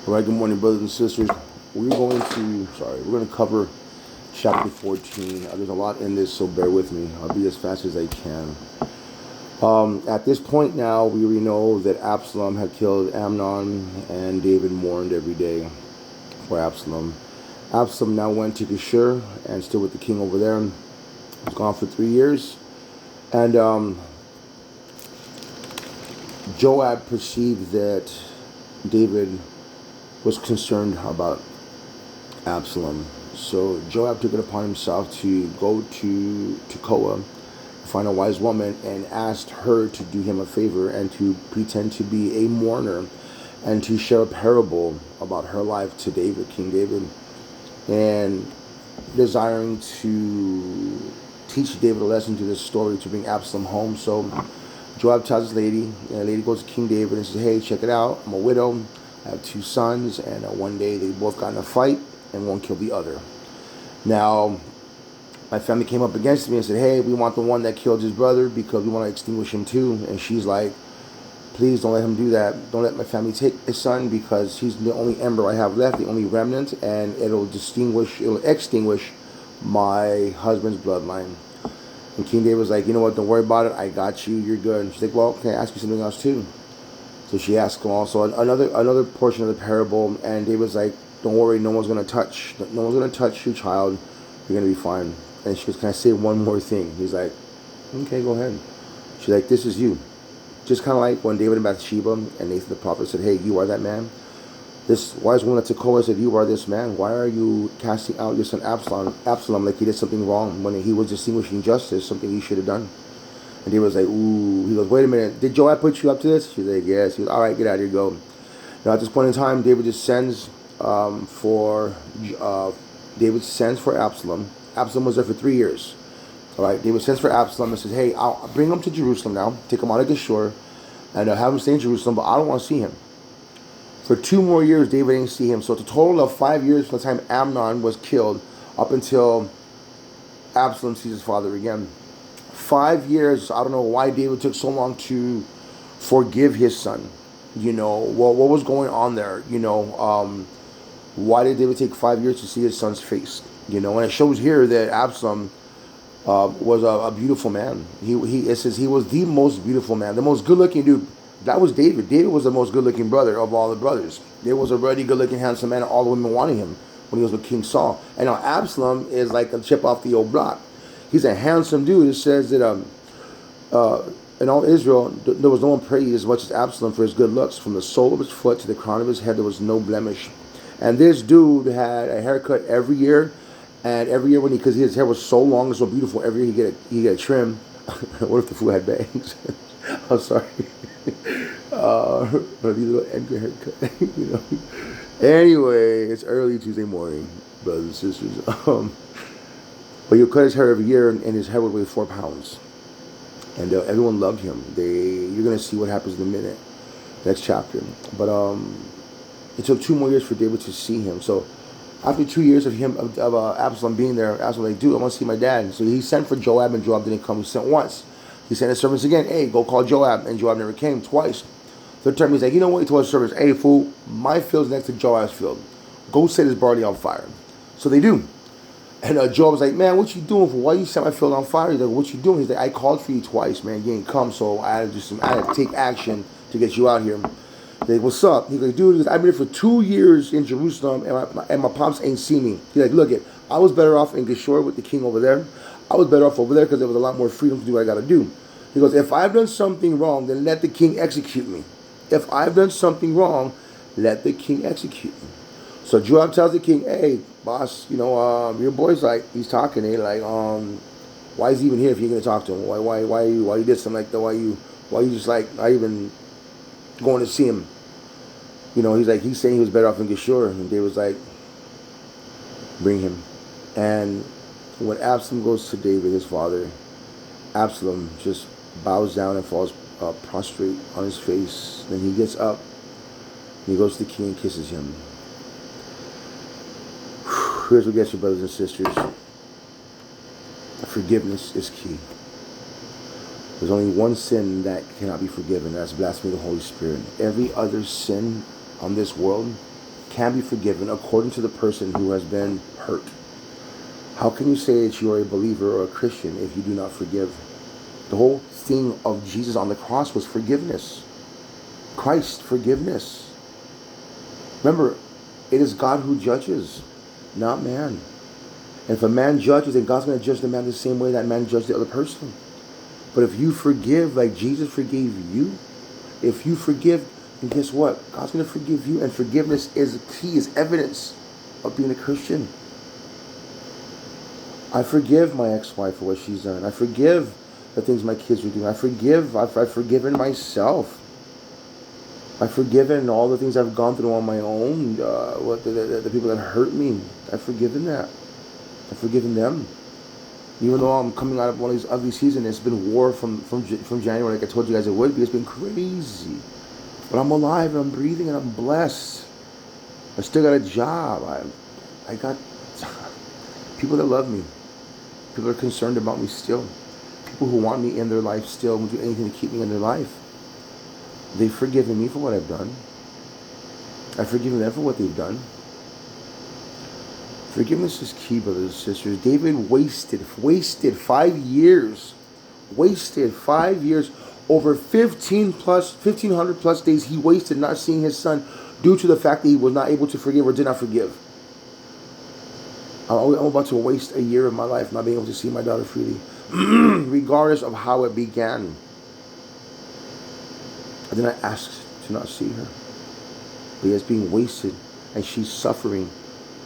All right, good morning, brothers and sisters. We're going to cover chapter 14. There's a lot in this, so bear with me. I'll be as fast as I can. At this point now, we already know that Absalom had killed Amnon, and David mourned every day for Absalom. Absalom now went to Geshur and still with the king over there. He was gone for 3 years. And Joab perceived that David was concerned about Absalom. So Joab took it upon himself to go to Tekoa, find a wise woman, and asked her to do him a favor and to pretend to be a mourner and to share a parable about her life to David, King David, and desiring to teach David a lesson to this story to bring Absalom home. So Joab tells this lady, and the lady goes to King David and says, hey, check it out. I'm a widow. I have 2 sons, and one day they both got in a fight, and one killed the other. Now, my family came up against me and said, hey, we want the one that killed his brother because we want to extinguish him too. And she's like, please don't let him do that. Don't let my family take his son because he's the only ember I have left, the only remnant, and it'll extinguish my husband's bloodline. And King David was like, you know what, don't worry about it. I got you. You're good. And she's like, well, can I ask you something else too? So she asked him also another portion of the parable, and David's like, don't worry, no one's gonna touch your child. You're gonna be fine. And she goes, can I say one more thing? He's like, okay, go ahead. She's like, this is you. Just kind of like when David and Bathsheba and Nathan the prophet said, hey, you are that man. This wise woman at Tekoa said, you are this man. Why are you casting out your son Absalom like he did something wrong when he was distinguishing justice, something he should have done? And David was like, ooh. He goes, wait a minute. Did Joab put you up to this? She's like, yes. He goes, all right, get out of here, go. Now, at this point in time, David just sends for Absalom. Absalom was there for 3 years. All right, David sends for Absalom and says, hey, I'll bring him to Jerusalem now. Take him out of Geshur and have him stay in Jerusalem, but I don't want to see him. For 2 more years, David didn't see him. So it's a total of 5 years from the time Amnon was killed up until Absalom sees his father again. 5 years. I don't know why David took so long to forgive his son. What was going on there? Why did David take 5 years to see his son's face? And it shows here that Absalom was a beautiful man. It says he was the most beautiful man, the most good-looking dude. That was David. David was the most good-looking brother of all the brothers. There was a really good-looking, handsome man, and all the women wanted him when he was with King Saul. And now Absalom is like a chip off the old block. He's a handsome dude. It says that in all Israel, there was no one praised as much as Absalom for his good looks. From the sole of his foot to the crown of his head, there was no blemish. And this dude had a haircut every year. And every year because his hair was so long and so beautiful, every year he get a trim. What if the fool had bangs? I'm sorry. A little Edgar haircut. Anyway, it's early Tuesday morning, brothers and sisters. But he'll cut his hair every year, and his hair would weigh 4 pounds. And everyone loved him. You're gonna see what happens in a minute, next chapter. But it took 2 more years for David to see him. So after 2 years of Absalom being there, Absalom was like, dude, I want to see my dad. So he sent for Joab, and Joab didn't come. He sent once. He sent his servants again. Hey, go call Joab, and Joab never came. Twice. Third time, he's like, you know what? He told his servants, hey, fool, my field's next to Joab's field. Go set his barley on fire. So they do. And Joab was like, man, what you doing for? Why you set my field on fire? He's like, what you doing? He's like, I called for you twice, man. You ain't come, so I had to take action to get you out here. He's like, what's up? He's like, dude, I've been here for 2 years in Jerusalem, and my pops ain't seen me. He's like, look, I was better off in Geshur with the king over there. I was better off over there because there was a lot more freedom to do what I got to do. He goes, if I've done something wrong, then let the king execute me. If I've done something wrong, let the king execute me. So Joab tells the king, hey, boss, your boy's like, he's talking, like, why is he even here if you're going to talk to him? Why you did something like that? Why you just like, not even going to see him? He's saying he was better off in Geshur. And David was like, bring him. And when Absalom goes to David, his father, Absalom just bows down and falls prostrate on his face. Then he gets up, and he goes to the king and kisses him. Here's what gets you, brothers and sisters. Forgiveness is key. There's only one sin that cannot be forgiven. That's blasphemy of the Holy Spirit. Every other sin on this world can be forgiven according to the person who has been hurt. How can you say that you are a believer or a Christian if you do not forgive? The whole thing of Jesus on the cross was forgiveness. Christ, forgiveness. Remember, it is God who judges, not man. And if a man judges, then God's going to judge the man the same way that man judged the other person. But if you forgive like Jesus forgave you, if you forgive, then guess what? God's going to forgive you. And forgiveness is key, is evidence of being a Christian. I forgive my ex-wife for what she's done. I forgive the things my kids are doing. I've forgiven myself. I've forgiven all the things I've gone through on my own. The people that hurt me, I've forgiven that. I've forgiven them. Even though I'm coming out of one of these ugly seasons, it's been war from January, like I told you guys it would be. It's been crazy. But I'm alive and I'm breathing and I'm blessed. I still got a job. I got people that love me. People are concerned about me still. People who want me in their life still will do anything to keep me in their life. They've forgiven me for what I've done. I've forgiven them for what they've done. Forgiveness is key, brothers and sisters. David wasted 5 years. Wasted 5 years. Over 1,500 plus days he wasted not seeing his son due to the fact that he was not able to forgive or did not forgive. I'm about to waste a year of my life not being able to see my daughter freely. Regardless of how it began. I did not ask to not see her. But it's being wasted and she's suffering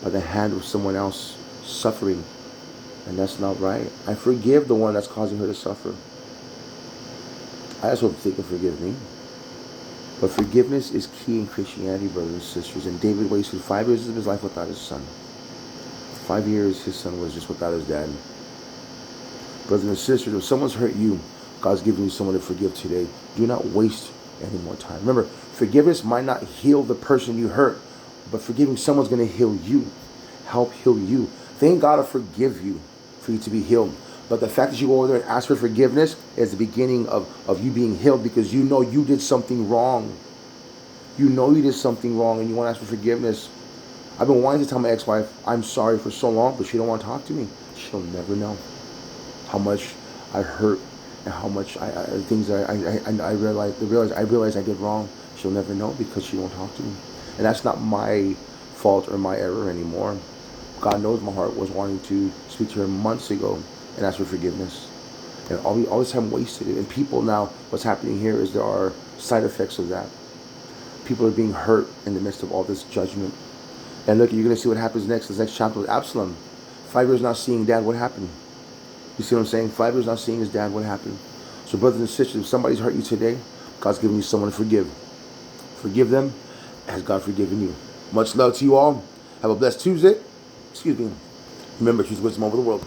by the hand of someone else suffering. And that's not right. I forgive the one that's causing her to suffer. I just hope they can forgive me. But forgiveness is key in Christianity, brothers and sisters. And David wasted 5 years of his life without his son. 5 years his son was just without his dad. Brothers and sisters, if someone's hurt you, God's giving you someone to forgive today. Do not waste any more time. Remember, forgiveness might not heal the person you hurt, but forgiving someone's going to heal you. Help heal you. Thank God to forgive you for you to be healed. But the fact that you go over there and ask for forgiveness is the beginning of you being healed, because you know you did something wrong. You know you did something wrong and you want to ask for forgiveness. I've been wanting to tell my ex-wife I'm sorry for so long, but she don't want to talk to me. She'll never know how much I hurt and how much things that I realize I did wrong. She'll never know because she won't talk to me. And that's not my fault or my error anymore. God knows my heart was wanting to speak to her months ago and ask for forgiveness. And all this time wasted. And people now, what's happening here is there are side effects of that. People are being hurt in the midst of all this judgment. And look, you're going to see what happens next. This next chapter with Absalom. 5 years not seeing dad, what happened? You see what I'm saying? 5 years not seeing his dad, what happened? So brothers and sisters, if somebody's hurt you today, God's giving you someone to forgive. Forgive them as God forgiven you. Much love to you all. Have a blessed Tuesday. Excuse me. Remember, choose wisdom over the world.